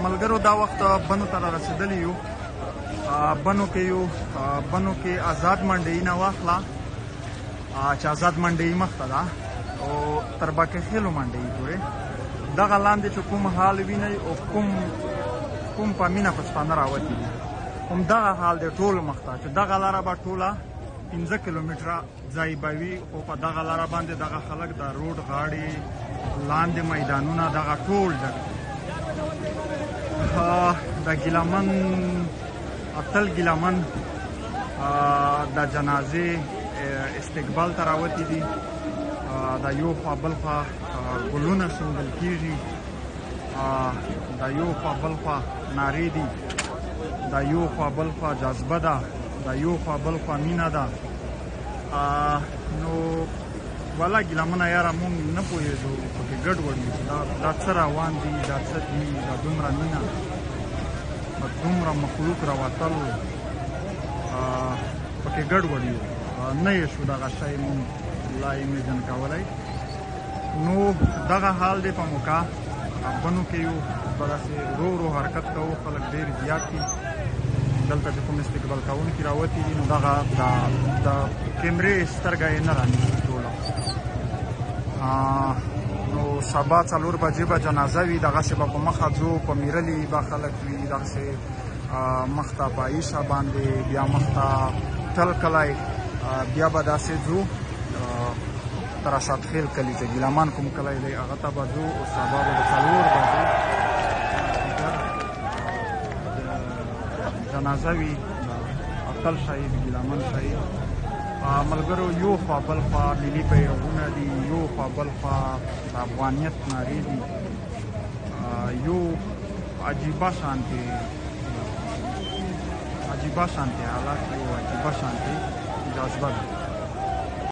ملګرو دا وخت بنو ته رسیدلی یو. بنو کې آزاد منډۍ نه واخله چې آزاد منډۍ مخته ده او تر باقخیلو منډۍ پورې دغه لاندې چې کوم حال وینئ او کوم په مینه پښتانه راوتي دي همدغه حال دی ټول مخته چې دغه لاره به ټوله 15 کیلومتره ځای به وي خو په دغه لاره باندې دغه خلک د روډ غاړې لاندې میدانونه دغه ټول ډک د ګیلامن اتل ګیلامن د جنازې استقبال ته راوتي دي. د یو خوا بل خوا ګلونه شیندل کېږي، د یو خوا بل خوا نارې دي، د یو خوا بل خوا جذبه ده، د یو خوا بل خوا مینه ده. نو والا ګیلامنه یاره مونږ نه پوهېږو پکې ګډوډ یو دا څه روان دي، دا څه دي، دا دومره مینه، دا دومره مخلوق راوتل پکې ګډوډ یو نه یې شو دغه شی مونږ لا ایمیجن کولی. نو دغه حال دی په موقع بنو کې یو به داسې ورو ورو حرکت کوو، خلک ډېر زیات دي دلته چې کوم استقبال کوونکي راوتي دي. نو دغه د کیمرې سترګه یې نه رانیسي ټوله. نو سبا 4 بجې به جنازه وي، دغسې به په مخه ځو، په میرلي به خلک وي، دغسې مخته په عیشه باندې، بیا مخته ټل کلی، بیا به داسې ځو تر اشاد خیل کلي چې ګیلامان کوم کلی دی هغه ته به ځو. او سبا به د 4 بجې جنازه وي د اتل شهید ګیلامن شهید. ملګرو یو خوا بل خوا ملي بیرغونه دي، یو خوا بل خوا د افغانیت نارې دي، یو عجیبه شانتې حالات، یو عجیبه شانتې جذبه ده.